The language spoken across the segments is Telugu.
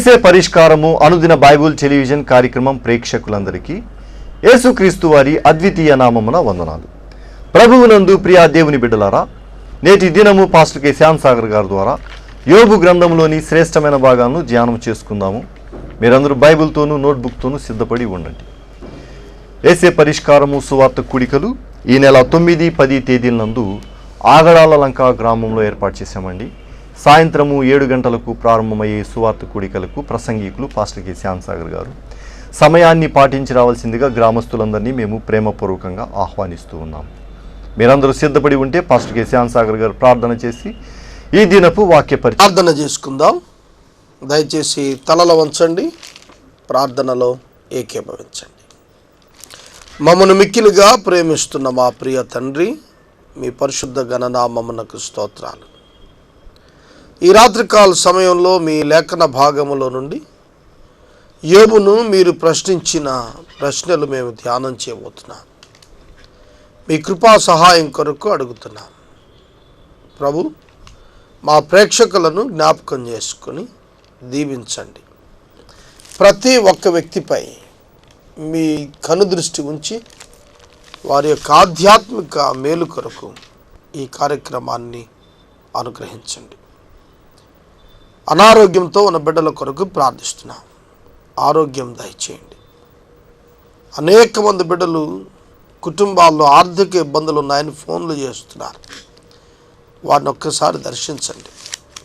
యేసే పరిష్కారము అనుదిన బైబుల్ టెలివిజన్ కార్యక్రమం ప్రేక్షకులందరికీ యేసుక్రీస్తు వారి అద్వితీయ నామమున వందనాలు. ప్రభువునందు ప్రియా దేవుని బిడ్డలారా, నేటి దినము పాస్టర్ కె శ్యామ్ సాగర్ గారి ద్వారా యోబు గ్రంథంలోని శ్రేష్టమైన భాగాలను ధ్యానం చేసుకుందాము. మీరందరూ బైబిల్తోనూ నోట్బుక్తోనూ సిద్ధపడి ఉండండి. యేసే పరిష్కారము సువార్త కూడికలు ఈ నెల 9, 10 తేదీలందు ఆగడాల లంక గ్రామంలో ఏర్పాటు చేశామండి. సాయంత్రము 7 గంటలకు ప్రారంభమయ్యే సువార్త కూడికలకు ప్రసంగికులు పాస్టర్ కె శ్యామ్ సాగర్ గారు. సమయాన్ని పాటించి రావాల్సిందిగా గ్రామస్తులందరినీ మేము ప్రేమపూర్వకంగా ఆహ్వానిస్తూ ఉన్నాం. మీరందరూ సిద్ధపడి ఉంటే పాస్టర్ కె శ్యామ్ సాగర్ గారు ప్రార్థన చేసి ఈ దినపు వాక్య ప్రార్థన చేసుకుందాం. దయచేసి తలల వంచండి, ప్రార్థనలో ఏకీభవించండి. మమ్మను మిక్కిలిగా ప్రేమిస్తున్న మా ప్రియ తండ్రి, మీ పరిశుద్ధ గణనామమునకు స్తోత్రాలు. ఈ రాత్రికాల సమయంలో మీ లేఖన భాగములో నుండి యోబును మీరు ప్రశ్నించిన ప్రశ్నలు మేము ధ్యానం చేయబోతున్నాం. మీ కృపా సహాయం కొరకు అడుగుతున్నాం. ప్రభు, మా ప్రేక్షకులను జ్ఞాపకం చేసుకొని దీవించండి. ప్రతి ఒక్క వ్యక్తిపై మీ కనుదృష్టి ఉంచి వారి యొక్క ఆధ్యాత్మిక మేలు కొరకు ఈ కార్యక్రమాన్ని అనుగ్రహించండి. అనారోగ్యంతో ఉన్న బిడ్డల కొరకు ప్రార్థిస్తున్నాం. ఆరోగ్యం దయచేయండి. అనేక మంది బిడ్డలు కుటుంబాల్లో ఆర్థిక ఇబ్బందులు ఉన్నాయని ఫోన్లు చేస్తున్నారు. వారిని ఒక్కసారి దర్శించండి.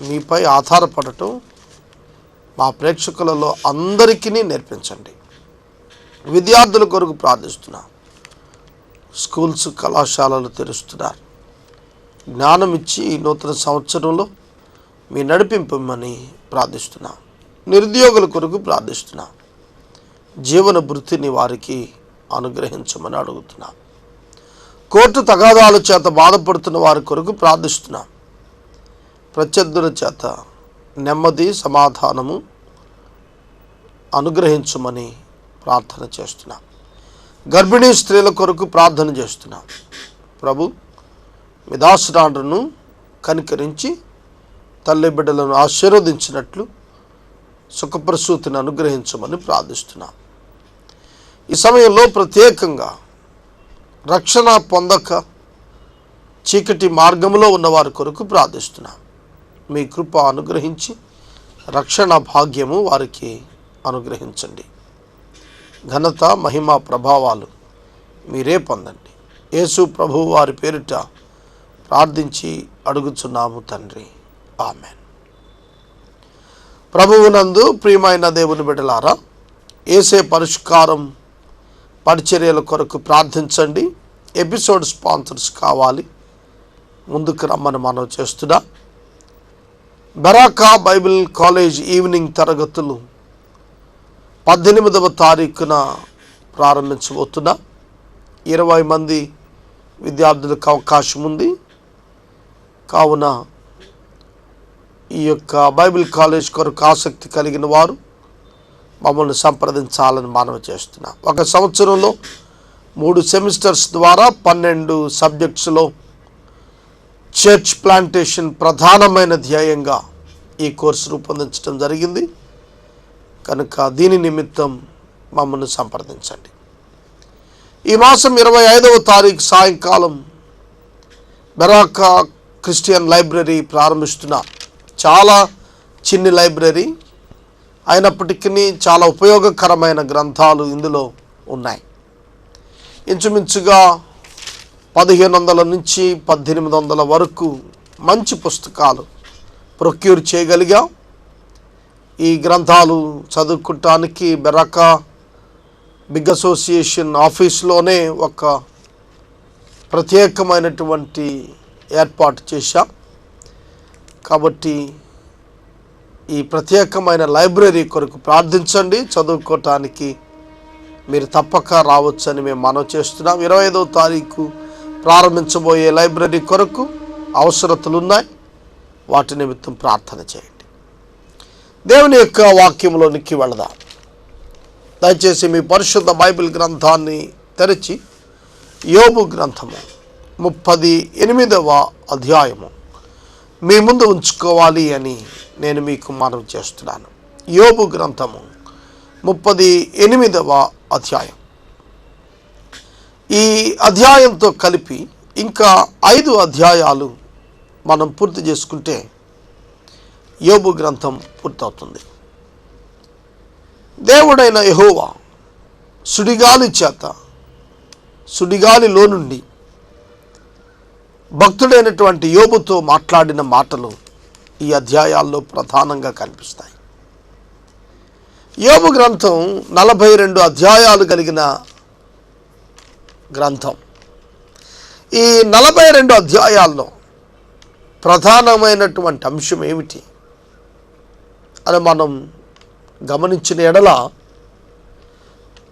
మీపై ఆధారపడటం మా ప్రేక్షకులలో అందరికీ నేర్పించండి. విద్యార్థుల కొరకు ప్రార్థిస్తున్నాం. స్కూల్స్, కళాశాలలు తెరుస్తున్నారు. జ్ఞానం ఇచ్చి ఈ నూతన సంవత్సరంలో మీ నడిపింపమని ప్రార్థిస్తున్నాం. నిరుద్యోగుల కొరకు ప్రార్థిస్తున్నాం. జీవన వృత్తిని వారికి అనుగ్రహించమని అడుగుతున్నాం. కోర్టు తగాదాల చేత బాధపడుతున్న వారి కొరకు ప్రార్థిస్తున్నాం. ప్రత్యర్థుల చేత నెమ్మది, సమాధానము అనుగ్రహించమని ప్రార్థన చేస్తున్నాం. గర్భిణీ స్త్రీల కొరకు ప్రార్థన చేస్తున్నాం. ప్రభు, మీ దాసురాండ్రను కనికరించి తల్లి బిడ్డలను ఆశీర్వదించినట్లు సుఖప్రసూతిని అనుగ్రహించమని ప్రార్థిస్తున్నాం. ఈ సమయంలో ప్రత్యేకంగా రక్షణ పొందక చీకటి మార్గంలో ఉన్నవారి కొరకు ప్రార్థిస్తున్నాం. మీ కృప అనుగ్రహించి రక్షణ భాగ్యము వారికి అనుగ్రహించండి. ఘనత, మహిమ, ప్రభావాలు మీరే పొందండి. యేసు ప్రభువు వారి పేరిట ప్రార్థించి అడుగుచున్నాము తండ్రి, ఆమెన్. ప్రభువునందు ప్రియమైన దేవుని బిడ్డలారా, యేసే పరిష్కారం పరిచర్యల కొరకు ప్రార్థించండి. ఎపిసోడ్ స్పాన్సర్స్ కావాలి, ముందుకు రమ్మని మనం చేస్తున్నా. బరాకా బైబిల్ కాలేజ్ ఈవినింగ్ తరగతులు 18వ తారీఖున ప్రారంభించబోతున్నా. 20 మంది విద్యార్థులకు అవకాశం ఉంది. కావున ఈ యొక్క బైబిల్ కాలేజ్ కొరకు ఆసక్తి కలిగిన వారు మమ్మల్ని సంప్రదించాలని మనవి చేస్తున్నాం. ఒక సంవత్సరంలో 3 సెమిస్టర్స్ ద్వారా 12 సబ్జెక్ట్స్లో చర్చ్ ప్లాంటేషన్ ప్రధానమైన ధ్యేయంగా ఈ కోర్సు రూపొందించడం జరిగింది. కనుక దీని నిమిత్తం మమ్మల్ని సంప్రదించండి. ఈ మాసం 25వ తారీఖు సాయంకాలం బెరాకా క్రిస్టియన్ లైబ్రరీ ప్రారంభిస్తున్నా. చాలా చిన్ని లైబ్రరీ అయినప్పటికీ చాలా ఉపయోగకరమైన గ్రంథాలు ఇందులో ఉన్నాయి. ఇంచుమించుగా 1500 నుంచి 1800 వరకు మంచి పుస్తకాలు ప్రొక్యూర్ చేయగలిగాం. ఈ గ్రంథాలు చదువుకోవటానికి బెరాకా బిగ్ అసోసియేషన్ ఆఫీస్లోనే ఒక ప్రత్యేకమైనటువంటి ఏర్పాటు చేశాం. కాబట్టి ఈ ప్రత్యేకమైన లైబ్రరీ కొరకు ప్రార్థించండి. చదువుకోవటానికి మీరు తప్పక రావచ్చని మేము మనవి చేస్తున్నాం. 25వ తారీఖు ప్రారంభించబోయే లైబ్రరీ కొరకు అవసరతలు ఉన్నాయి. వాటి నిమిత్తం ప్రార్థన చేయండి. దేవుని యొక్క వాక్యంలోనికి వెళదాం. దయచేసి మీ పరిశుద్ధ బైబిల్ గ్రంథాన్ని తెరిచి యోబు గ్రంథము 38వ అధ్యాయము మీ ముందు ఉంచుకోవాలి అని నేను మీకు మనవి చేస్తున్నాను. యోబు గ్రంథము 38వ అధ్యాయం. ఈ అధ్యాయంతో కలిపి ఇంకా 5 అధ్యాయాలు మనం పూర్తి చేసుకుంటే యోబు గ్రంథం పూర్తవుతుంది. దేవుడైన యెహోవా సుడిగాలిలో నుండి భక్తుడైనటువంటి యోబుతో మాట్లాడిన మాటలు ఈ అధ్యాయాల్లో ప్రధానంగా కనిపిస్తాయి. యోబు గ్రంథం 42 అధ్యాయాలు కలిగిన గ్రంథం. ఈ 42 అధ్యాయాల్లో ప్రధానమైనటువంటి అంశం ఏమిటి అని మనం గమనించిన ఎడల,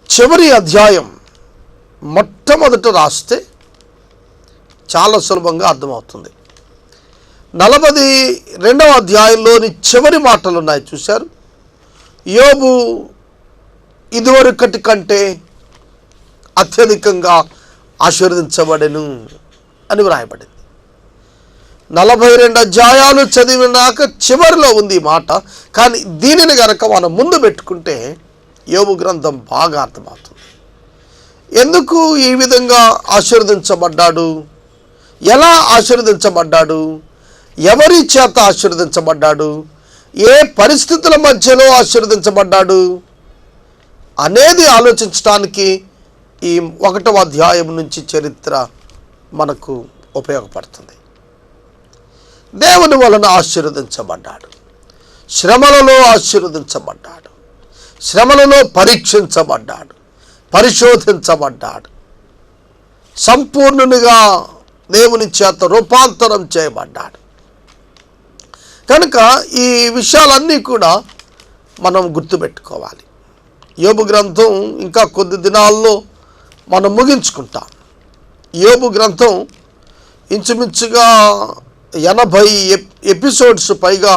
చివరి అధ్యాయం మొట్టమొదట రాస్తే చాలా సులభంగా అర్థమవుతుంది. 42వ అధ్యాయంలోని చివరి మాటలు ఉన్నాయి, చూశారు. యోబు ఇదివరకటి కంటే అత్యధికంగా ఆశీర్వదించబడెను అని వ్రాయబడింది. 42 అధ్యాయాలు చదివినాక చివరిలో ఉంది ఈ మాట. కానీ దీనిని గనక మనం ముందు పెట్టుకుంటే యోబు గ్రంథం బాగా అర్థమవుతుంది. ఎందుకు ఈ విధంగా ఆశీర్వదించబడ్డాడు, ఎలా ఆశీర్వదించబడ్డాడు, ఎవరి చేత ఆశీర్వదించబడ్డాడు, ఏ పరిస్థితుల మధ్యలో ఆశీర్వదించబడ్డాడు అనేది ఆలోచించడానికి ఈ 1వ అధ్యాయం నుంచి చరిత్ర మనకు ఉపయోగపడుతుంది. దేవుని వలన ఆశీర్వదించబడ్డాడు, శ్రమలలో ఆశీర్వదించబడ్డాడు, శ్రమలలో పరీక్షించబడ్డాడు, పరిశోధించబడ్డాడు, సంపూర్ణునిగా దేవుని చేత రూపాంతరం చేయబడ్డాడు. కనుక ఈ విషయాలన్నీ కూడా మనం గుర్తుపెట్టుకోవాలి. యోబు గ్రంథం ఇంకా కొద్ది దినాల్లో మనం ముగించుకుంటాం. యోబు గ్రంథం ఇంచుమించుగా 80 ఎపిసోడ్స్ పైగా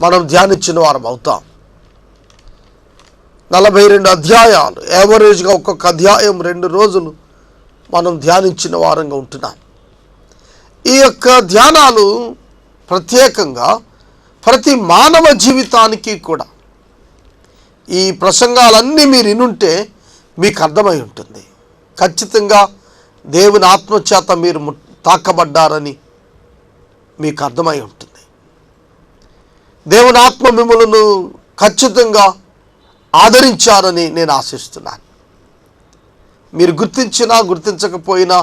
మనం ధ్యానించిన వారం అవుతాం. 42 అధ్యాయాలు, యావరేజ్గా ఒక్కొక్క అధ్యాయం 2 రోజులు మనం ధ్యానించిన వారంగా ఉంటున్నాం. ఈ యొక్క ధ్యానాలు ప్రత్యేకంగా ప్రతి మానవ జీవితానికి కూడా, ఈ ప్రసంగాలన్నీ మీరు వినుంటే మీకు అర్థమై ఉంటుంది. ఖచ్చితంగా దేవుని ఆత్మచేత మీరు తాకబడ్డారని మీకు అర్థమై ఉంటుంది. దేవుని ఆత్మ మిమ్మలను ఖచ్చితంగా ఆదరించారని నేను ఆశిస్తున్నాను. మీరు గుర్తించినా గుర్తించకపోయినా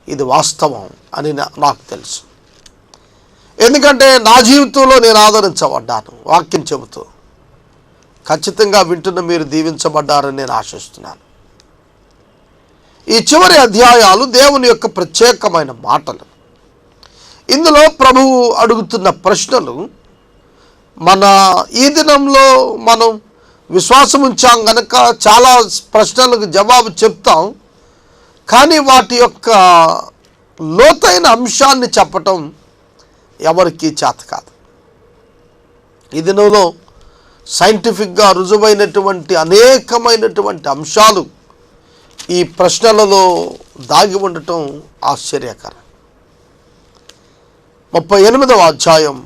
ఇది వాస్తవం అని నాకు తెలుసు. ఎందుకంటే నా జీవితంలో నేను ఆదరించబడ్డాను. వాక్యం చెబుతూ ఖచ్చితంగా వింటున్న మీరు దీవించబడ్డారని నేను ఆశిస్తున్నాను. ఈ చివరి అధ్యాయాలు దేవుని యొక్క ప్రత్యేకమైన మాటలు. ఇందులో ప్రభువు అడుగుతున్న ప్రశ్నలు, మన ఈ దినంలో మనం విశ్వాసం ఉంచాం కనుక చాలా ప్రశ్నలకు జవాబు చెప్తాం. కానీ వాటి యొక్క లోతైన అంశాన్ని చెప్పటం ఎవరికీ చేత కాదు. ఈ దినంలో సైంటిఫిక్గా రుజువైనటువంటి అనేకమైనటువంటి అంశాలు ఈ ప్రశ్నలలో దాగి ఉండటం ఆశ్చర్యకరం. 38వ అధ్యాయం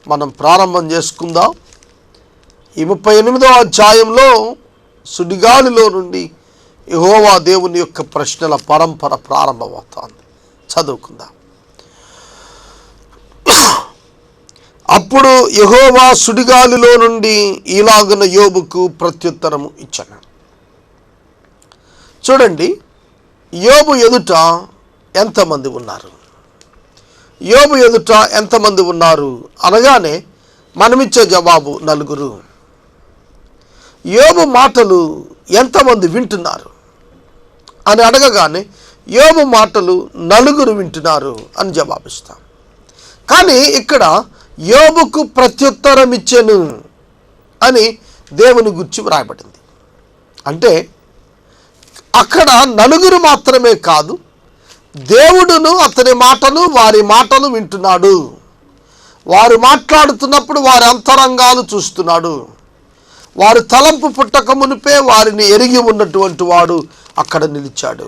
మనం ప్రారంభం చేసుకుందాం. ఈ 38వ అధ్యాయంలో సుడిగాలిలో నుండి యెహోవా దేవుని యొక్క ప్రశ్నల పరంపర ప్రారంభమవుతోంది. చదువుకుందాం. అప్పుడు యెహోవా సుడిగాలిలో నుండి ఈలాగున యోబుకు ప్రత్యుత్తరము ఇచ్చాను. చూడండి, యోబు ఎదుట ఎంతమంది ఉన్నారు, యోబు ఎదుట ఎంతమంది ఉన్నారు అనగానే మనమిచ్చే జవాబు 4. యోబు మాటలు ఎంతమంది వింటున్నారు అని అడగగానే యోబు మాటలు 4 వింటున్నారు అని జవాబిస్తాం. కానీ ఇక్కడ యోబుకు ప్రత్యుత్తరం ఇచ్చెను అని దేవుని గురించి వ్రాయబడింది. అంటే అక్కడ 4 మాత్రమే కాదు, దేవుడును అతని మాటలు, వారి మాటలు వింటున్నాడు. వారు మాట్లాడుతున్నప్పుడు వారి అంతరంగాలు చూస్తున్నాడు. వారి తలంపు పుట్టక మునిపే వారిని ఎరిగి ఉన్నటువంటి వాడు అక్కడ నిలిచాడు.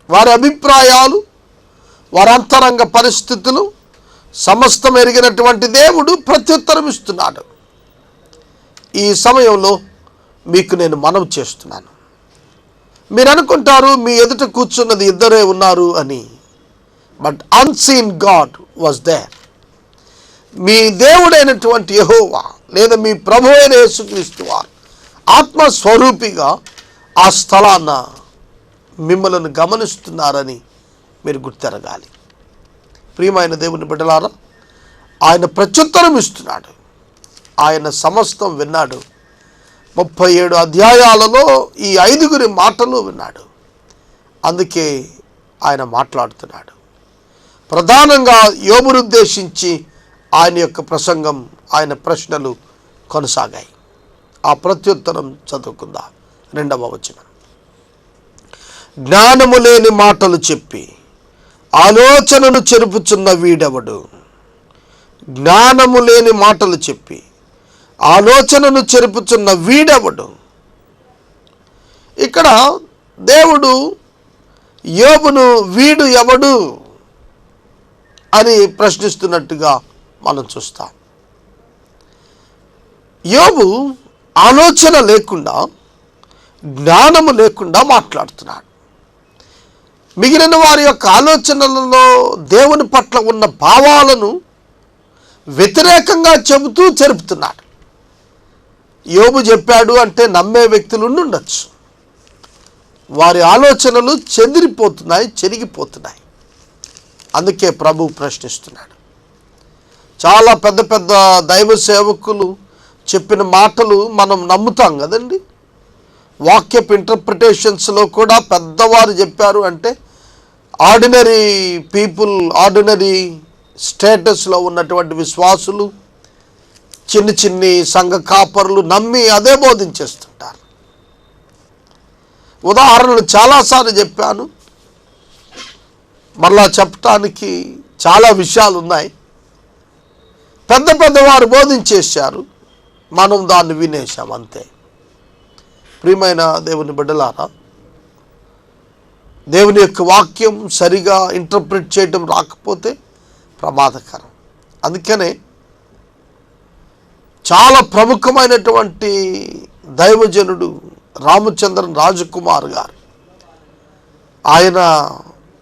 వారి అభిప్రాయాలు, వారి అంతరంగ పరిస్థితులు సమస్తం ఎరిగినటువంటి దేవుడు ప్రత్యుత్తరం ఇస్తున్నాడు. ఈ సమయంలో మీకు నేను మనవి చేస్తున్నాను. మీరు అనుకుంటారు మీ ఎదుట కూర్చున్నది ఇద్దరే ఉన్నారు అని. But unseen god was there. మీ దేవుడైనటువంటి యెహోవా లేదా మీ ప్రభు అయిన యేసుక్రీస్తు వారు ఆత్మస్వరూపిగా ఆ స్థలాన మిమ్మల్ని గమనిస్తున్నారని మీరు గుర్తెరగాలి. ప్రియమైన దేవుని బిడ్డలారా, ఆయన ప్రత్యుత్తరం ఇస్తున్నాడు. ఆయన సమస్తం విన్నాడు. 37 అధ్యాయాలలో ఈ 5 మాటలు విన్నాడు. అందుకే ఆయన మాట్లాడుతున్నాడు. ప్రధానంగా యోబును ఉద్దేశించి ఆయన యొక్క ప్రసంగం, ఆయన ప్రశ్నలు కొనసాగాయి. ఆ ప్రత్యుత్తరం చదువుకుందాం. 2వ వచనం. జ్ఞానము లేని మాటలు చెప్పి ఆలోచనను చెరుపుచున్న వీడెవడు? జ్ఞానము లేని మాటలు చెప్పి ఆలోచనను చెరుపుచున్న వీడెవడు? ఇక్కడ దేవుడు యోబును వీడు ఎవడు అని ప్రశ్నిస్తున్నట్టుగా మనం చూస్తాం. యోబు ఆలోచన లేకుండా, జ్ఞానము లేకుండా మాట్లాడుతున్నాడు. మిగిలిన వారి యొక్క ఆలోచనలలో దేవుని పట్ల ఉన్న భావాలను వ్యతిరేకంగా చెబుతూ చెరుపుతున్నాడు. యోబు చెప్పాడు అంటే నమ్మే వ్యక్తులు ఉండొచ్చు. వారి ఆలోచనలు చెదిరిపోతున్నాయి, చెరిగిపోతున్నాయి. అందుకే ప్రభు ప్రశ్నిస్తున్నాడు. చాలా పెద్ద పెద్ద దైవ సేవకులు చెప్పిన మాటలు మనం నమ్ముతాం కదండి. వాక్యపు ఇంటర్ప్రిటేషన్స్లో కూడా పెద్దవారు చెప్పారు అంటే ఆర్డినరీ పీపుల్, ఆర్డినరీ స్టేటస్లో ఉన్నటువంటి విశ్వాసులు, చిన్ని సంఘ కాపరులు నమ్మి అదే బోధించేస్తుంటారు. ఉదాహరణలు చాలాసార్లు చెప్పాను, మళ్ళా చెప్పటానికి చాలా విషయాలు ఉన్నాయి. పెద్ద పెద్దవారు బోధించేశారు, మనం దాన్ని వినేశాం అంతే. ప్రియమైన దేవుని బిడ్డలారా, దేవుని యొక్క వాక్యం సరిగా ఇంటర్ప్రిట్ చేయడం రాకపోతే ప్రమాదకరం. అందుకనే చాలా ప్రముఖమైనటువంటి దైవజనుడు రామచంద్రన్ రాజకుమార్ గారు ఆయన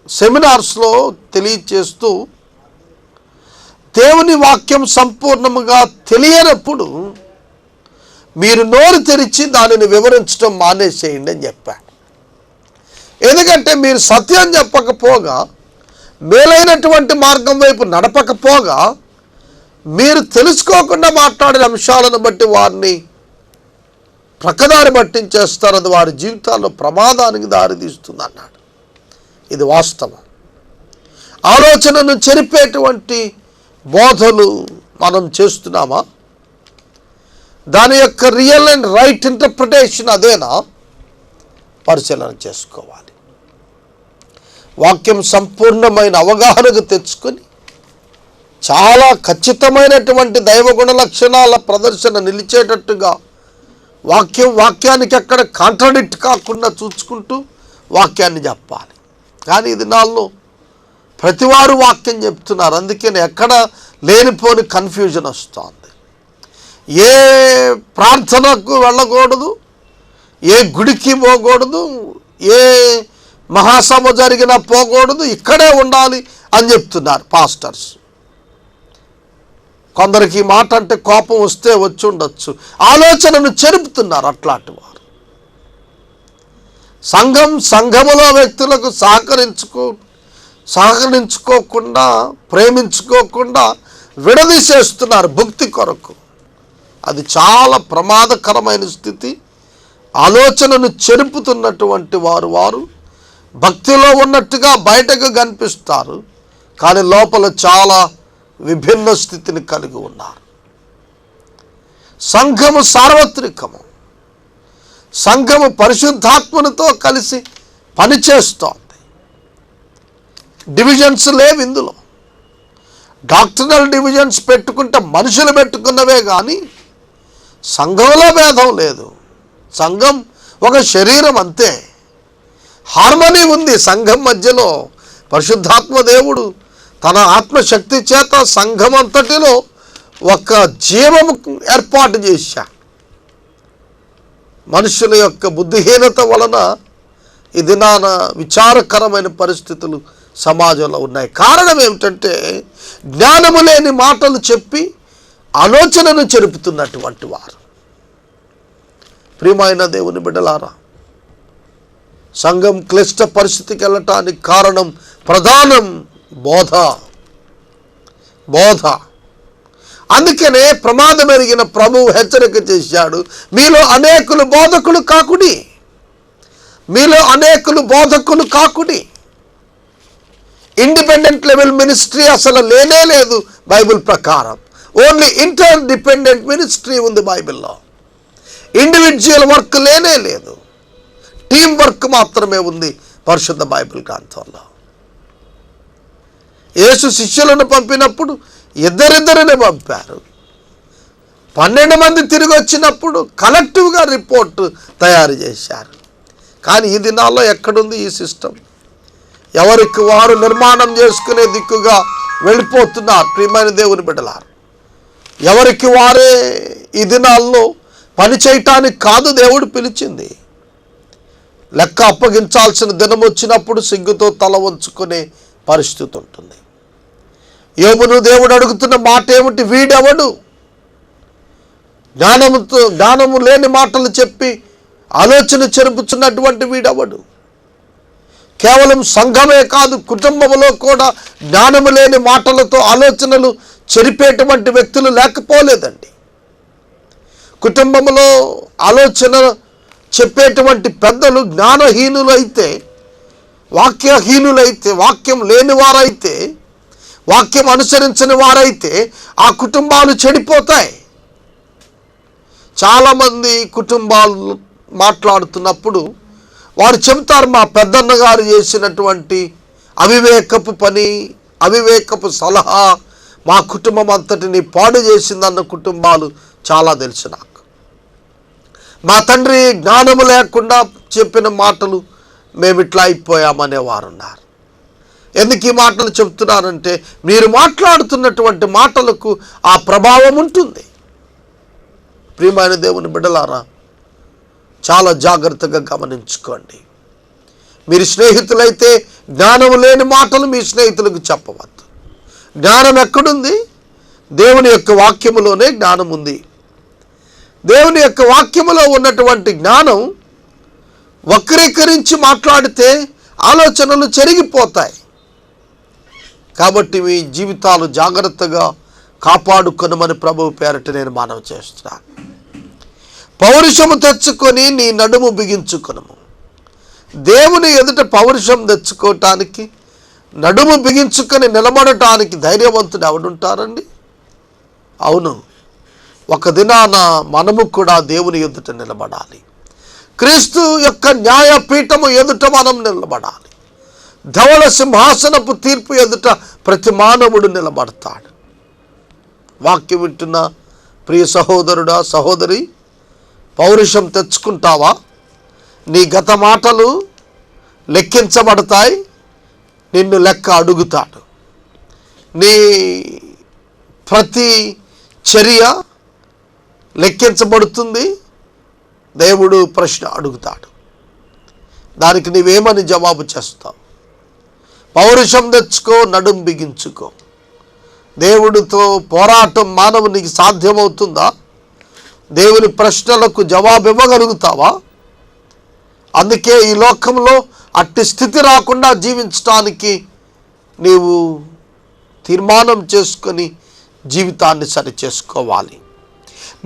సెమినార్స్లో తెలియచేస్తూ, దేవుని వాక్యం సంపూర్ణముగా తెలియనప్పుడు మీరు నోరు తెరిచి దానిని వివరించడం మానేసేయండి అని చెప్పాడు. ఎందుకంటే మీరు సత్యం చెప్పకపోగా, మేలైనటువంటి మార్గం వైపు నడపకపోగా, మీరు తెలుసుకోకుండా మాట్లాడిన అంశాలను బట్టి వారిని ప్రక్కదారి పట్టించేస్తారు. అది వారి జీవితాల్లో ప్రమాదానికి దారితీస్తుంది అన్నాడు. ఇది వాస్తవం. ఆలోచనను చెరిపేటువంటి బోధలు మనం చేస్తున్నామా? దాని యొక్క రియల్ అండ్ రైట్ ఇంటర్ప్రిటేషన్ అదేనా? పరిశీలన చేసుకోవాలి. వాక్యం సంపూర్ణమైన అవగాహనకు తెచ్చుకొని చాలా ఖచ్చితమైనటువంటి దైవగుణ లక్షణాల ప్రదర్శన నిలిచేటట్టుగా వాక్యానికి ఎక్కడ కాంట్రాడిక్ట్ కాకుండా చూసుకుంటూ వాక్యాన్ని చెప్పాలి. కానీ ఇది నాలో ప్రతివారు వాక్యం చెప్తున్నారు. అందుకని ఎక్కడ లేనిపోని కన్ఫ్యూజన్ వస్తుంది. ఏ ప్రార్థనకు వెళ్ళకూడదు, ఏ గుడికి పోకూడదు, ఏ మహాసభ జరిగినా పోకూడదు, ఇక్కడే ఉండాలి అని చెప్తున్నారు పాస్టర్స్. కొందరికి మాట అంటే కోపం వస్తే వచ్చి ఉండొచ్చు. ఆలోచనను చెరుపుతున్నారు అట్లాంటి వారు. సంఘములో వ్యక్తులకు సహకరించుకోకుండా, ప్రేమించుకోకుండా విడదీసేస్తున్నారు భక్తి కొరకు. అది చాలా ప్రమాదకరమైన స్థితి. ఆలోచనను చెరుపుతున్నటువంటి వారు భక్తిలో ఉన్నట్టుగా బయటకు కనిపిస్తారు, కానీ లోపల చాలా విభిన్న స్థితిని కలిగి ఉన్నారు. సంఘము సార్వత్రికము. సంఘము పరిశుద్ధాత్మతో కలిసి పనిచేస్తోంది. డివిజన్స్ లేవు ఇందులో. డాక్టరల్ డివిజన్స్ పెట్టుకుంటే మనుషులు పెట్టుకున్నవే కానీ సంఘంలో భేదం లేదు. సంఘం ఒక శరీరం అంతే. హార్మనీ ఉంది సంఘం మధ్యలో. పరిశుద్ధాత్మ దేవుడు తన ఆత్మశక్తి చేత సంఘం అంతటిలో ఒక జీవము ఏర్పాటు చేశా. మనుషుల యొక్క బుద్ధిహీనత వలన ఈ దినాన విచారకరమైన పరిస్థితులు సమాజంలో ఉన్నాయి. కారణం ఏమిటంటే జ్ఞానము లేని మాటలు చెప్పి ఆలోచనను చెరుపుతున్నటువంటి వారు. ప్రియమైన దేవుని బిడ్డలారా, సంఘం క్లిష్ట పరిస్థితికి వెళ్ళటానికి కారణం ప్రధానం బోధ. అందుకనే ప్రమాదం ఎరిగిన ప్రభువు హెచ్చరిక చేశాడు, మీలో అనేకులు బోధకులు కాకుడి. ఇండిపెండెంట్ లెవెల్ మినిస్ట్రీ అసలు లేనే లేదు బైబిల్ ప్రకారం. ఓన్లీ ఇంటర్ డిపెండెంట్ మినిస్ట్రీ ఉంది బైబిల్లో. ఇండివిజువల్ వర్క్ లేనే లేదు, టీం వర్క్ మాత్రమే ఉంది పరిశుద్ధ బైబిల్ గ్రంథంలో. యేసు శిష్యులను పంపినప్పుడు ఇద్దరిద్దరిని పంపారు. 12 మంది తిరిగి వచ్చినప్పుడు కలెక్టివ్గా రిపోర్ట్ తయారు చేశారు. కానీ ఈ దినాల్లో ఎక్కడుంది ఈ సిస్టమ్? ఎవరికి వారు నిర్మాణం చేసుకునే దిక్కుగా వెళ్ళిపోతున్నారు. ప్రియమైన దేవుని బిడ్డలారు, ఎవరికి వారే ఈ దినాల్లో పని చేయటానికి కాదు దేవుడు పిలిచింది. లెక్క అప్పగించాల్సిన దినం వచ్చినప్పుడు సిగ్గుతో తల వంచుకునే పరిస్థితి ఉంటుంది. యోబును దేవుడు అడుగుతున్న మాట ఏమిటి? వీడెవడు? జ్ఞానము లేని మాటలు చెప్పి ఆలోచన చెరుపుతున్నటువంటి వీడెవడు? కేవలం సంఘమే కాదు, కుటుంబంలో కూడా జ్ఞానము లేని మాటలతో ఆలోచనలు చెరిపేటువంటి వ్యక్తులు లేకపోలేదండి. కుటుంబంలో ఆలోచన చెప్పేటువంటి పెద్దలు జ్ఞానహీనులైతే, వాక్యహీనులైతే, వాక్యం లేని వారైతే, వాక్యం అనుసరించని వారైతే ఆ కుటుంబాలు చెడిపోతాయి. చాలామంది కుటుంబాలు మాట్లాడుతున్నప్పుడు వారు చెబుతారు, మా పెద్దన్న గారు చేసినటువంటి అవివేకపు పని, అవివేకపు సలహా మా కుటుంబం అంతటిని పాడు చేసిందన్న కుటుంబాలు చాలా తెలుసు నాకు. మా తండ్రి జ్ఞానము లేకుండా చెప్పిన మాటలు మేమిట్లా అయిపోయామనేవారు ఉన్నారు. ఎందుకు ఈ మాటలు చెప్తున్నారంటే, మీరు మాట్లాడుతున్నటువంటి మాటలకు ఆ ప్రభావం ఉంటుంది. ప్రియమైన దేవుని బిడ్డలారా, చాలా జాగ్రత్తగా గమనించుకోండి. మీరు స్నేహితులైతే జ్ఞానం లేని మాటలు మీ స్నేహితులకు చెప్పవద్దు. జ్ఞానం ఎక్కడుంది? దేవుని యొక్క వాక్యములోనే జ్ఞానం ఉంది. దేవుని యొక్క వాక్యములో ఉన్నటువంటి జ్ఞానం వక్రీకరించి మాట్లాడితే ఆలోచనలు చెరిగిపోతాయి. కాబట్టి మీ జీవితాలు జాగ్రత్తగా కాపాడుకొనమని ప్రభువు పేరట నేను మనవి చేస్తున్నాను. పౌరుషము తెచ్చుకొని నీ నడుము బిగించుకొనుము. దేవుని ఎదుట పౌరుషం తెచ్చుకోవటానికి, నడుము బిగించుకొని నిలబడటానికి ధైర్యవంతుడు ఎవడుంటారండి? అవును, ఒక దినాన మనము కూడా దేవుని ఎదుట నిలబడాలి. క్రీస్తు యొక్క న్యాయపీఠము ఎదుట మనం నిలబడాలి. ధవళ సింహాసనపు తీర్పు ఎదుట ప్రతి మానవుడు నిలబడతాడు. వాక్యం వింటున్న ప్రియ సహోదరుడా, సహోదరి, పౌరుషం తెచ్చుకుంటావా? నీ గత మాటలు లెక్కించబడతాయి. నిన్ను లెక్క అడుగుతాడు. నీ ప్రతి చర్య లెక్కించబడుతుంది. దేవుడు ప్రశ్న అడుగుతాడు. దానికి నీవేమని జవాబు చేస్తావు? పౌరుషం తెచ్చుకో, నడుం బిగించుకో. దేవుడితో పోరాటం మానవునికి సాధ్యమవుతుందా? దేవుని ప్రశ్నలకు జవాబు ఇవ్వగలుగుతావా? అందుకే ఈ లోకంలో అట్టి స్థితి రాకుండా జీవించడానికి నీవు తీర్మానం చేసుకొని జీవితాన్ని సరిచేసుకోవాలి.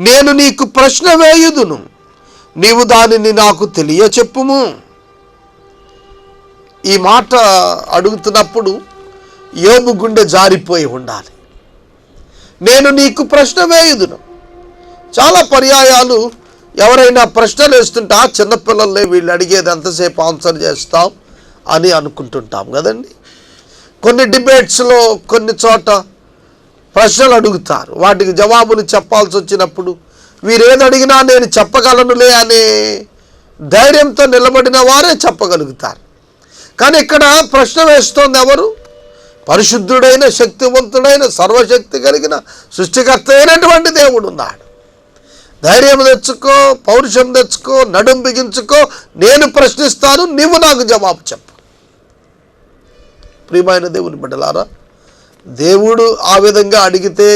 నేను నీకు ప్రశ్న వేయుదును, నీవు దానిని నాకు తెలియచెప్పుము. ఈ మాట అడుగుతున్నప్పుడు యోబు గుండె జారిపోయి ఉండాలి. నేను నీకు ప్రశ్న వేయుదును. చాలా పర్యాయాలు ఎవరైనా ప్రశ్నలు వేస్తుంటే చిన్నపిల్లలే వీళ్ళు అడిగేది ఎంతసేపు ఆన్సర్ చేస్తాం అని అనుకుంటుంటాం కదండి. కొన్ని డిబేట్స్లో కొన్ని చోట ప్రశ్నలు అడుగుతారు, వాటికి జవాబులు చెప్పాల్సి వచ్చినప్పుడు వీరేది అడిగినా నేను చెప్పగలనులే అనే ధైర్యంతో నిలబడిన వారే చెప్పగలుగుతారు. కానీ ఇక్కడ ప్రశ్న వేస్తోంది ఎవరు? పరిశుద్ధుడైన, శక్తివంతుడైన, సర్వశక్తి కలిగిన సృష్టికర్త అయినటువంటి దేవుడు ఉన్నాడు. ధైర్యం తెచ్చుకో, పౌరుషం తెచ్చుకో, నడుం బిగించుకో, నేను ప్రశ్నిస్తాను, నీవు నాకు జవాబు చెప్పు. ప్రియమైన దేవుని బిడ్డలారా, దేవుడు ఆ విధంగా అడిగితే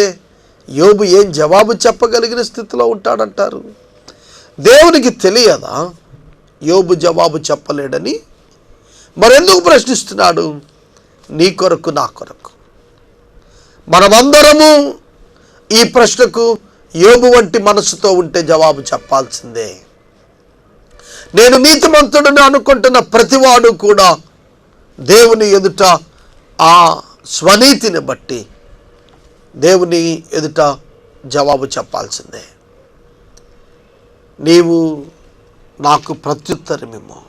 యోబు ఏం జవాబు చెప్పగలిగిన స్థితిలో ఉంటాడంటారు? దేవునికి తెలియదా యోబు జవాబు చెప్పలేడని? మరెందుకు ప్రశ్నిస్తున్నాడు? నీ కొరకు, నా కొరకు. మనమందరము ఈ ప్రశ్నకు యోబు వంటి మనసుతో ఉంటే జవాబు చెప్పాల్సిందే. నేను నీతిమంతుడని అనుకుంటున్న ప్రతివాడు కూడా దేవుని ఎదుట ఆ స్వనీతిని బట్టి దేవుని ఎదుట జవాబు చెప్పాల్సిందే. నీవు నాకు ప్రత్యుత్తరమేమో,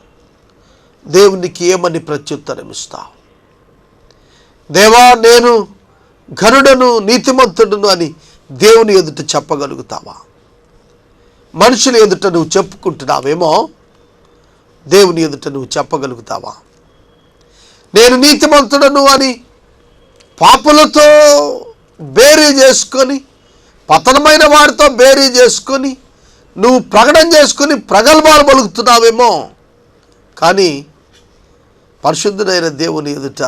దేవునికి ఏమని ప్రత్యుత్తరం ఇస్తావు? దేవా, నేను ఘనుడను, నీతిమంతుడును అని దేవుని ఎదుట చెప్పగలుగుతావా? మనుషుల ఎదుట నువ్వు చెప్పుకుంటున్నావేమో, దేవుని ఎదుట నువ్వు చెప్పగలుగుతావా? నేను నీతిమంతుడను అని పాపులతో బేరీ చేసుకొని, పతనమైన వారితో బేరీ చేసుకొని, నువ్వు ప్రకటన చేసుకొని ప్రగల్భాలు పలుకుతున్నావేమో, కానీ పరిశుద్ధుడైన దేవుని ఎదుట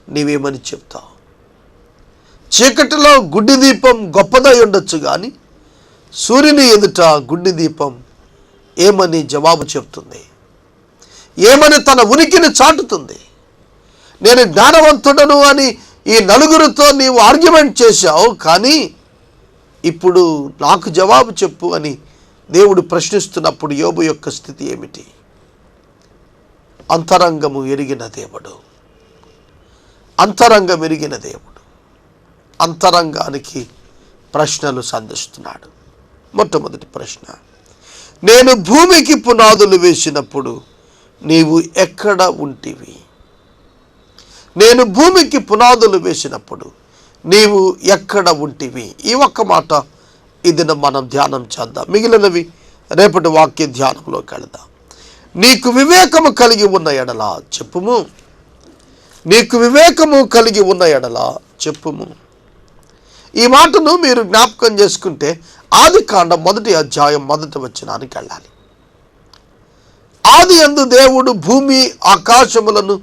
నీవేమని చెప్తావు? చీకటిలో గుడ్డి దీపం గొప్పదై ఉండొచ్చు, కానీ సూర్యుని ఎదుట గుడ్డి దీపం ఏమని జవాబు చెప్తుంది? ఏమని తన ఉనికిని చాటుతుంది? నేను జ్ఞానవంతుడను అని ఈ నలుగురితో నీవు ఆర్గ్యుమెంట్ చేశావు, కానీ ఇప్పుడు నాకు జవాబు చెప్పు అని దేవుడు ప్రశ్నిస్తున్నప్పుడు యోబు యొక్క స్థితి ఏమిటి? అంతరంగము ఎరిగిన దేవుడు, అంతరంగం ఎరిగిన దేవుడు అంతరంగానికి ప్రశ్నలు సంధిస్తున్నాడు. మొట్టమొదటి ప్రశ్న, నేను భూమికి పునాదులు వేసినప్పుడు నీవు ఎక్కడ ఉంటివి? నేను భూమికి పునాదులు వేసినప్పుడు నీవు ఎక్కడ ఉంటివి? ఈ ఒక్క మాట ఇది మనం ధ్యానం చేద్దాం. మిగిలినవి రేపటి వాక్య ధ్యానంలోకి వెళదాం. నీకు వివేకము కలిగి ఉన్న ఎడల చెప్పుము, నీకు వివేకము కలిగి ఉన్న ఎడల చెప్పుము. ఈ మాటను మీరు జ్ఞాపకం చేసుకుంటే ఆదికాండం 1వ అధ్యాయం 1వ వచనానికి వెళ్ళాలి. ఆది యందు దేవుడు భూమి ఆకాశములను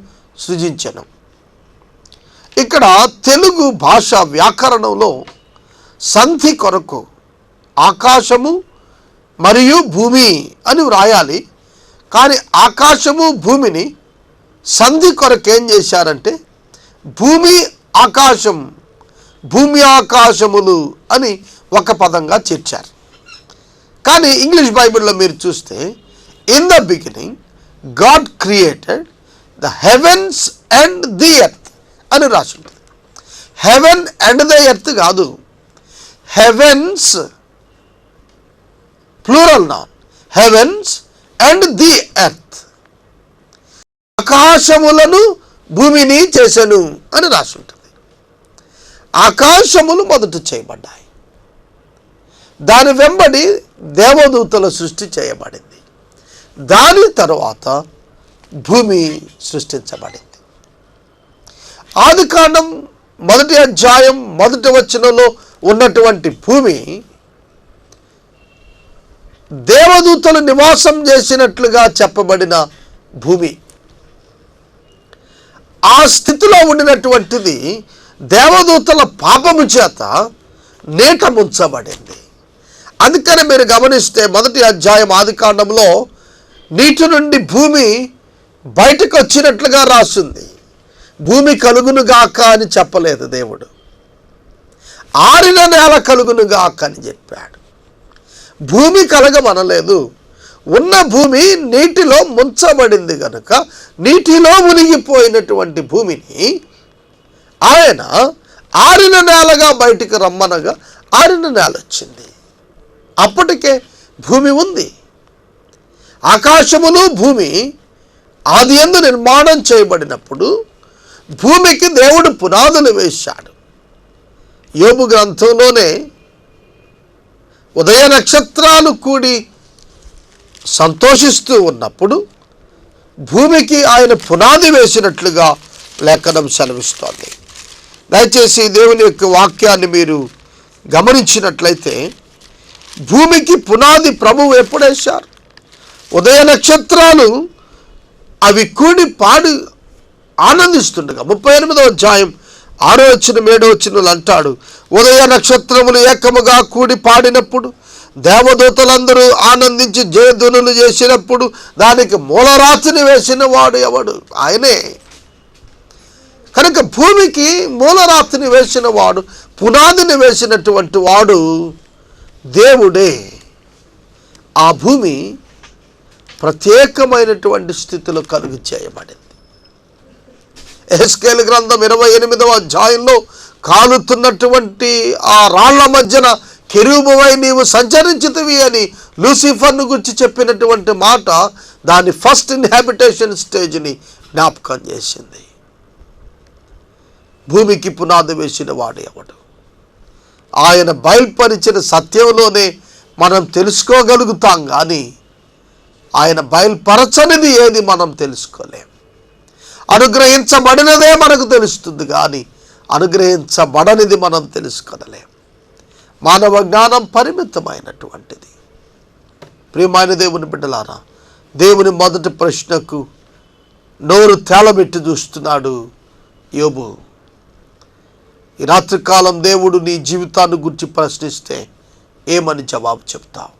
సృజించెను. ఇక్కడ తెలుగు భాష వ్యాకరణంలో సంధి కొరకు ఆకాశము మరియు భూమి అని వ్రాయాలి. కానీ ఆకాశము భూమిని సంధి కొరకు ఏం చేశారంటే భూమి ఆకాశం, భూమి ఆకాశములు అని ఒక పదంగా చేర్చారు. కానీ ఇంగ్లీష్ బైబిల్లో మీరు చూస్తే in the beginning God created the heavens and the earth అని రాసి ఉంటుంది. హెవెన్ అండ్ ద ఎర్త్ కాదు, heavens plural noun, heavens and the earth, ఆకాశములను భూమిని చేసెను అని రాసి ఉంటుంది. ఆకాశములు మొదట చేయబడ్డాయి, దాని వెంబడి దేవదూతల సృష్టి చేయబడింది, దాని తరువాత భూమి సృష్టించబడింది. ఆదికాండం 1వ అధ్యాయం 1వ వచనంలో ఉన్నటువంటి భూమి దేవదూతలు నివాసం చేసినట్లుగా చెప్పబడిన భూమి. ఆ స్థితిలో ఉండినటువంటిది దేవదూతల పాపము చేత నీట ముంచబడింది. అందుకని మీరు గమనిస్తే 1వ అధ్యాయం ఆదికాండంలో నీటి నుండి భూమి బయటకు వచ్చినట్లుగా రాసింది. భూమి కలుగునుగాక అని చెప్పలేదు దేవుడు, ఆరిన నేల కలుగునుగాక అని చెప్పాడు. భూమి కలగమనలేదు. ఉన్న భూమి నీటిలో ముంచబడింది కనుక నీటిలో మునిగిపోయినటువంటి భూమిని ఆయన ఆరిన నేలగా బయటికి రమ్మనగా ఆరిన నేల వచ్చింది. అప్పటికే భూమి ఉంది. ఆకాశములు భూమి ఆదియందు నిర్మాణం చేయబడినప్పుడు భూమికి దేవుడు పునాదులు వేశాడు. యోబు గ్రంథంలోనే ఉదయ నక్షత్రాలు కూడి సంతోషిస్తూ ఉన్నప్పుడు భూమికి ఆయన పునాది వేసినట్లుగా లేఖనం సెలవిస్తోంది. దయచేసి దేవుని యొక్క వాక్యాన్ని మీరు గమనించినట్లయితే భూమికి పునాది ప్రభువు ఎప్పుడు వేశారు? ఉదయ నక్షత్రాలు అవి కూడి పాడి ఆనందిస్తుండగా 38వ అధ్యాయం 6వ వచనం 7వ వచనాలు అంటాడు, ఉదయ నక్షత్రములు ఏకముగా కూడి పాడినప్పుడు, దేవదూతలందరూ ఆనందించి జయధ్వనులు చేసినప్పుడు దానికి మూలరాతిని వేసిన వాడు ఎవడు? ఆయనే. కనుక భూమికి మూలరాతిని వేసిన వాడు, పునాదిని వేసినటువంటి వాడు దేవుడే. ఆ భూమి ప్రత్యేకమైనటువంటి స్థితిలో కలుగు చేయబడింది. యెహెజ్కేలు గ్రంథం 28వ అధ్యాయంలో కాలుతున్నటువంటి ఆ రాళ్ల మధ్యన కెరూబువై నీవు సంచరించితివి అని లూసిఫర్ను గురించి చెప్పినటువంటి మాట దాని ఫస్ట్ ఇన్హాబిటేషన్ స్టేజ్ని జ్ఞాపకం చేసింది. భూమికి పునాది వేసిన వాడు ఎవడు? ఆయన బయలుపరిచిన సత్యంలోనే మనం తెలుసుకోగలుగుతాం, కానీ ఆయన బయలుపరచనిది ఏది మనం తెలుసుకోలేం. అనుగ్రహించబడినదే మనకు తెలుస్తుంది, కానీ అనుగ్రహించబడనిది మనం తెలుసుకోలేం. మానవ జ్ఞానం పరిమితమైనటువంటిది. ప్రియమైన దేవుని బిడ్డలారా, దేవుని మొదటి ప్రశ్నకు నోరు తేలబెట్టి చూస్తున్నాడు యోబు. ఈ రాత్రికాలం దేవుడు నీ జీవితాన్ని గురించి ప్రశ్నిస్తే ఏమని జవాబు చెప్తావు?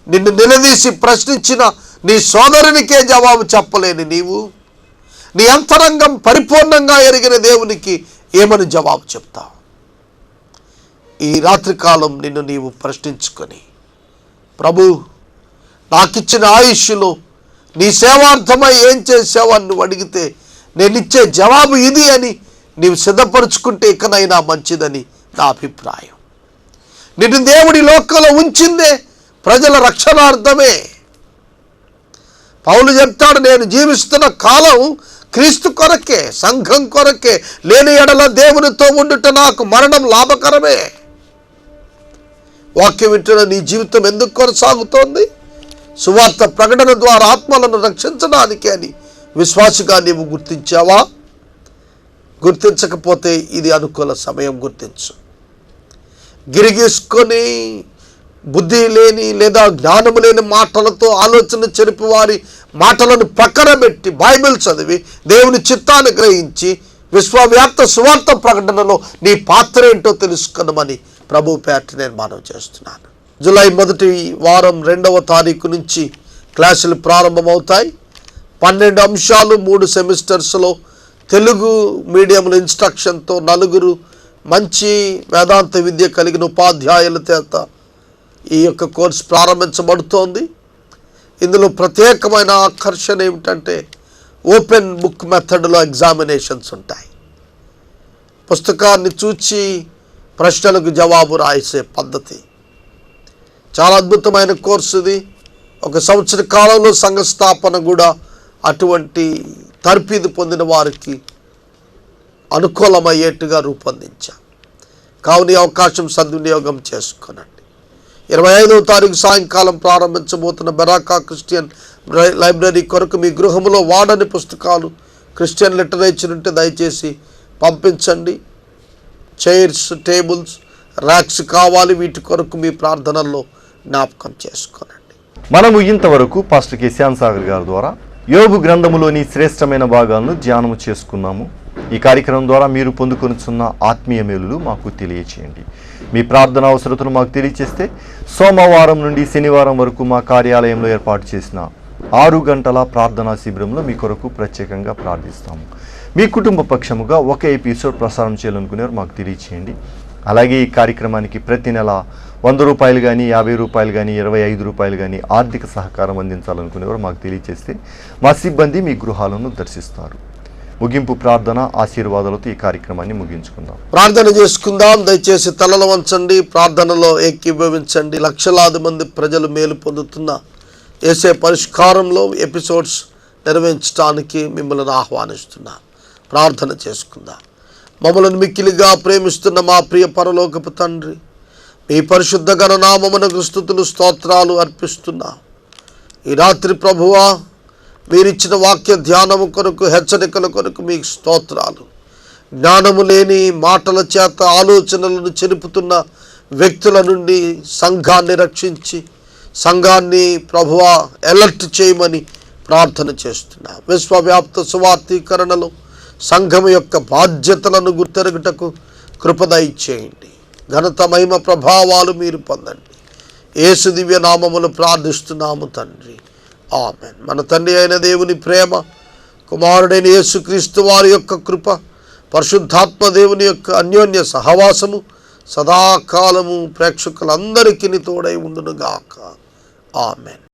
నిన్ను నిలదీసి ప్రశ్నించిన నీ సోదరునికే జవాబు చెప్పలేని నీవు, నీ అంతరంగం పరిపూర్ణంగా ఎరిగిన దేవునికి ఏమని జవాబు చెప్తావు? ఈ రాత్రికాలం నిన్ను నీవు ప్రశ్నించుకొని, ప్రభు నాకిచ్చిన ఆయుష్లో నీ సేవార్థమై ఏం చేసావు అని నువ్వు అడిగితే నేనిచ్చే జవాబు ఇది అని నీవు సిద్ధపరుచుకుంటే ఇకనైనా మంచిదని నా అభిప్రాయం. నిన్ను దేవుడి లోకంలో ఉంచిందే ప్రజల రక్షణార్థమే. పౌలు చెప్తాడు, నేను జీవిస్తున్న కాలం క్రీస్తు కొరకే, సంఘం కొరకే. లేని ఎడల దేవునితో ఉండుట నాకు మరణం లాభకరమే. వాక్యం వింటున్న నీ జీవితం ఎందుకు కొనసాగుతోంది? సువార్త ప్రకటన ద్వారా ఆత్మలను రక్షించడానికి అని విశ్వాసిగా నీవు గుర్తించావా? గుర్తించకపోతే ఇది అనుకూల సమయం. గుర్తించు. గిరిగీసుకొని బుద్ధి లేని లేదా జ్ఞానము లేని మాటలతో ఆలోచన చెరిపి వారి మాటలను పక్కన పెట్టి బైబిల్ చదివి దేవుని చిత్తాన్ని గ్రహించి విశ్వవ్యాప్త సువార్త ప్రకటనలో నీ పాత్ర ఏంటో తెలుసుకున్నామని ప్రభు పేట నేను మనవి చేస్తున్నాను. జూలై 1వ వారం 2వ తారీఖు నుంచి క్లాసులు ప్రారంభమవుతాయి. 12 అంశాలు 3 సెమిస్టర్స్లో తెలుగు మీడియంలో ఇన్స్ట్రక్షన్తో 4 మంచి వేదాంత విద్య కలిగిన ఉపాధ్యాయుల చేత ఈ యొక్క కోర్సు ప్రారంభించబడుతోంది. ఇందులో ప్రత్యేకమైన ఆకర్షణ ఏమిటంటే ఓపెన్ బుక్ మెథడ్లో ఎగ్జామినేషన్స్ ఉంటాయి. పుస్తకాన్ని చూచి ప్రశ్నలకు జవాబు రాసే పద్ధతి. చాలా అద్భుతమైన కోర్సు ఇది. 1 సంవత్సర కాలంలో సంఘ స్థాపన కూడా అటువంటి తర్ఫీదు పొందిన వారికి అనుకూలమయ్యేట్టుగా రూపొందించాం. కావున ఈ అవకాశం సద్వినియోగం చేసుకోనండి. 25వ తారీఖు సాయంకాలం ప్రారంభించబోతున్న బెరాకా క్రిస్టియన్ లైబ్రరీ కొరకు మీ గృహంలో వాడని పుస్తకాలు, క్రిస్టియన్ లిటరేచర్ ఉంటే దయచేసి పంపించండి. చైర్స్, టేబుల్స్, ర్యాక్స్ కావాలి. వీటి కొరకు మీ ప్రార్థనల్లో జ్ఞాపకం చేసుకోనండి. మనము ఇంతవరకు పాస్టర్ కె శ్యామ్ సాగర్ గారి ద్వారా యోబు గ్రంథములోని శ్రేష్టమైన భాగాలను ధ్యానము చేసుకున్నాము. ఈ కార్యక్రమం ద్వారా మీరు పొందుకొనుచున్న ఆత్మీయ మేలులు మాకు తెలియచేయండి. మీ ప్రార్థన అవసరతను మాకు తెలియచేస్తే సోమవారం నుండి శనివారం వరకు మా కార్యాలయంలో ఏర్పాటు చేసిన 6 గంటల ప్రార్థనా శిబిరంలో మీ కొరకు ప్రత్యేకంగా ప్రార్థిస్తాము. మీ కుటుంబ పక్షముగా ఒక ఎపిసోడ్ ప్రసారం చేయాలనుకునేవారు మాకు తెలియచేయండి. అలాగే ఈ కార్యక్రమానికి ప్రతి నెల 100 రూపాయలు కానీ, 50 రూపాయలు కానీ, 25 రూపాయలు కానీ ఆర్థిక సహకారం అందించాలనుకునేవారు మాకు తెలియచేస్తే మా సిబ్బంది మీ గృహాలను దర్శిస్తారు. ముగింపు ప్రార్థన ఆశీర్వాదాలతో ఈ కార్యక్రమాన్ని ముగించుకుందాం. ప్రార్థన చేసుకుందాం. దయచేసి తలలు వంచండి, ప్రార్థనలో ఏకీభవించండి. లక్షలాది మంది ప్రజలు మేలు పొందుతున్న యేసే పరిష్కారంలో ఎపిసోడ్స్ నిర్వహించడానికి మిమ్మల్ని ఆహ్వానిస్తున్నాం. ప్రార్థన చేసుకుందాం. మమ్మల్ని మిక్కిలిగా ప్రేమిస్తున్న మా ప్రియ పరలోకపు తండ్రి, మీ పరిశుద్ధ గణనామమునకు స్తుతులు స్తోత్రాలు అర్పిస్తున్నా. ఈ రాత్రి ప్రభువా, మీరిచ్చిన వాక్య ధ్యానము కొరకు, హెచ్చరికల కొరకు మీకు స్తోత్రాలు. జ్ఞానము లేని మాటల చేత ఆలోచనలను చెరుపుతున్న వ్యక్తుల నుండి సంఘాన్ని రక్షించి సంఘాన్ని ప్రభువా అలర్ట్ చేయమని ప్రార్థన చేస్తున్నా. విశ్వవ్యాప్త సువార్తీకరణలో సంఘం యొక్క బాధ్యతలను గుర్తెరుగుటకు కృప దయచేయండి. ఘనత మహిమ ప్రభావాలు మీరు పొందండి. యేసు దివ్య నామములు ప్రార్థిస్తున్నాము తండ్రి, ఆమేన్. మన తండ్రి అయిన దేవుని ప్రేమ, కుమారుడైన యేసుక్రీస్తు వారి యొక్క కృప, పరిశుద్ధాత్మ దేవుని యొక్క అన్యోన్య సహవాసము సదాకాలము ప్రేక్షకులందరికీ తోడై ఉండునుగాక. ఆమేన్.